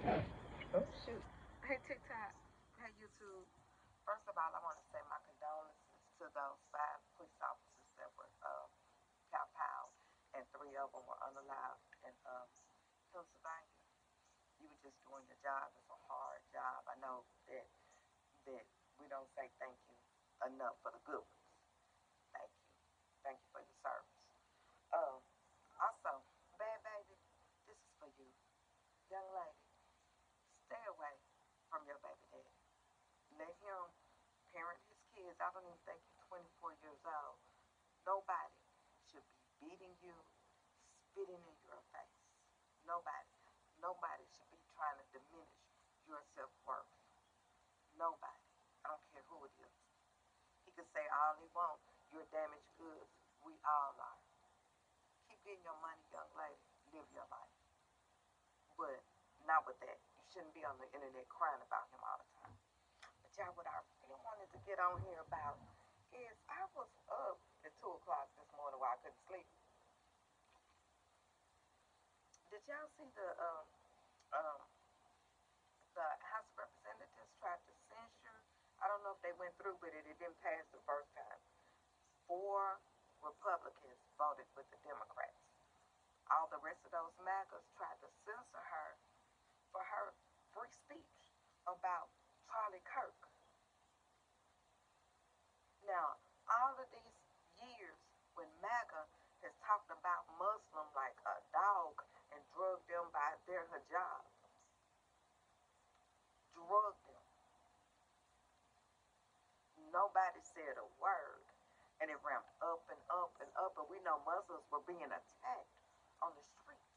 Oh shoot. Hey TikTok, hey YouTube. First of all, I want to say my condolences to those five police officers that were pow and three of them were unalive in Pennsylvania. You were just doing your job. It's a hard job. I know that we don't say thank you enough for the good ones. Thank you. Thank you for your service. Um, Also, bad baby, this is for you. Young lady, stay away from your baby daddy. Let him parent his kids. I don't even think you're 24 years old. Nobody should be beating you, spitting in your face. Nobody. Nobody should be trying to diminish your self worth. Nobody. I don't care who it is. He can say all he wants. You're damaged goods. We all are. Keep getting your money, young lady. Live your life. But not with that. You shouldn't be on the internet crying about him all the time. But y'all, what I really wanted to get on here about is I was up at 2 o'clock this morning while I couldn't sleep. Did y'all see um, the House of Representatives tried to censure? I don't know if they went through with it. It didn't pass the first time. 4 Republicans voted with the Democrats. All the rest of those MAGAs tried to censor her for her free speech about Charlie Kirk. Now, all of these years when MAGA has talked about Muslim like a dog and drugged them by their hijab, drugged them, nobody said a word. And it ramped up and up and up. And we know Muslims were being attacked on the streets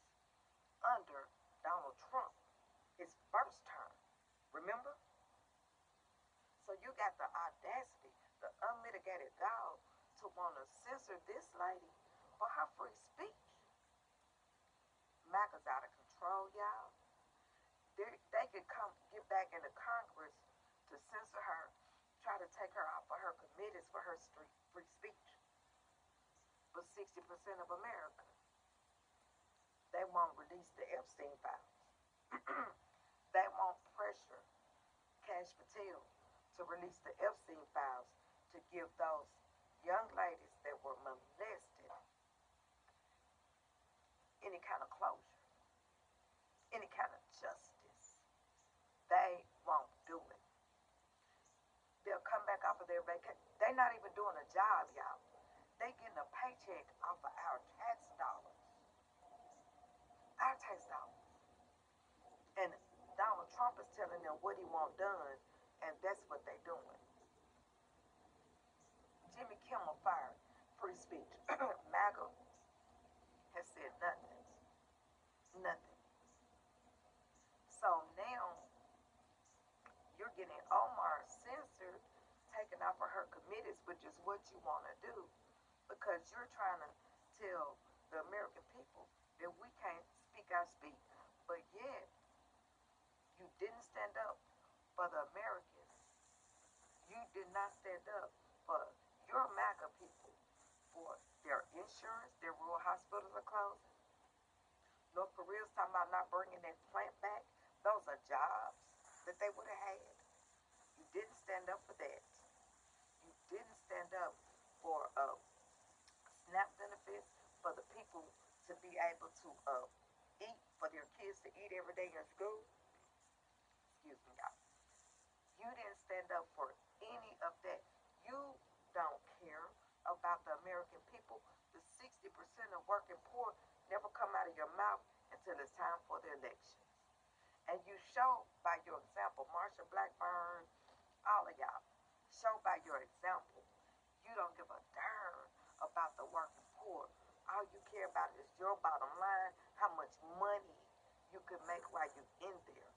under Donald Trump, his first term. Remember? So you got the audacity, the unmitigated gall to want to censor this lady for her free speech. MAGA's out of control, y'all. They could come get back into Congress to censor her, try to take her out for her committees for her free speech. But 60% of America, they won't release the Epstein files. They won't pressure Cash Patel to release the Epstein files to give those young ladies that were molested any kind of closure, any kind of justice. They won't do it. They'll come back off of their vacation. They're not even doing a job, y'all. They getting a paycheck off of our tax dollars. Our tax dollars. And Donald Trump is telling them what he want done, and that's what they're doing. Jimmy Kimmel fired. Free speech. MAGA has said nothing. Nothing. So now you're getting Omar censored, taken off of her committees, which is what you want to do, because you're trying to tell the American people that we can't speak our speak. But yet, you didn't stand up for the Americans. You did not stand up for your MAGA people, for their insurance. Their rural hospitals are closing. North Korea's talking about not bringing that plant back. Those are jobs that they would have had. You didn't stand up for that. You didn't stand up for SNAP benefits for the people to be able to eat, for their kids to eat every day in school. Excuse me, y'all. You didn't stand up for any of that. You don't care about the American people. The 60% of working poor never come out of your mouth until it's time for the elections. And you show by your example, Marsha Blackburn, all of y'all, show by your example. You don't give a darn about the working poor. All you care about is your bottom line, how much money you can make while you're in there.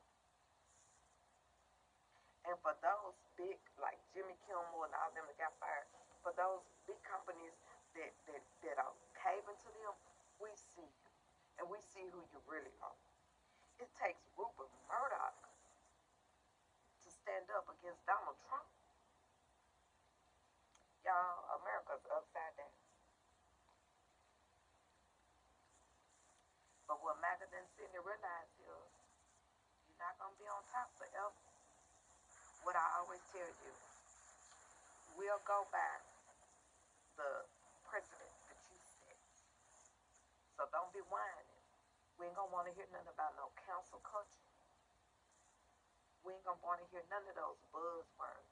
And for those big, like Jimmy Kimmel and all them that got fired, for those big companies that are caving to them, we see you. And we see who you really are. It takes Rupert Murdoch to stand up against Donald Trump. Y'all, America's upside down. But what MAGA didn't seem to realize is you're not top forever. What I always tell you, we'll go by the precedent that you set. So don't be whining. We ain't gonna want to hear nothing about no council culture. We ain't gonna want to hear none of those buzzwords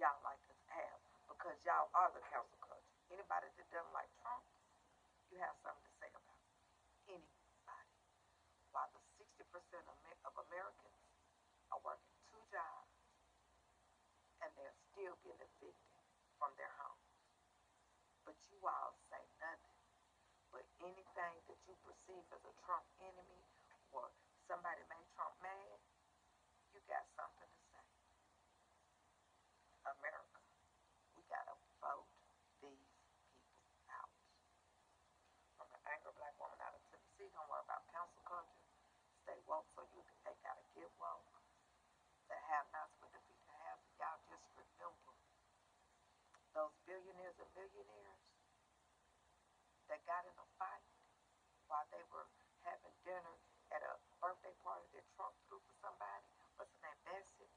y'all like to have because y'all are the council culture. Anybody that doesn't like Trump, you have something to say about anybody. While the 60% of Americans are working two jobs and they're still getting evicted from their homes. But you all say nothing. But anything that you perceive as a Trump enemy or somebody made Trump mad, you got something to say. America, we gotta vote these people out. From an angry black woman out of Tennessee, don't worry about council culture. Stay woke so they gotta get woke. The have-nots with the feet to have. Y'all just remember those billionaires and millionaires that got in a fight while they were having dinner at a birthday party that Trump threw for somebody. What's his name? Bassett,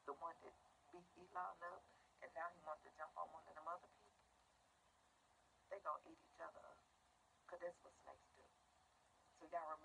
the one that beat Elon up, and now he wants to jump on one of them other people. They gonna eat each other up, cause that's what snakes do. So y'all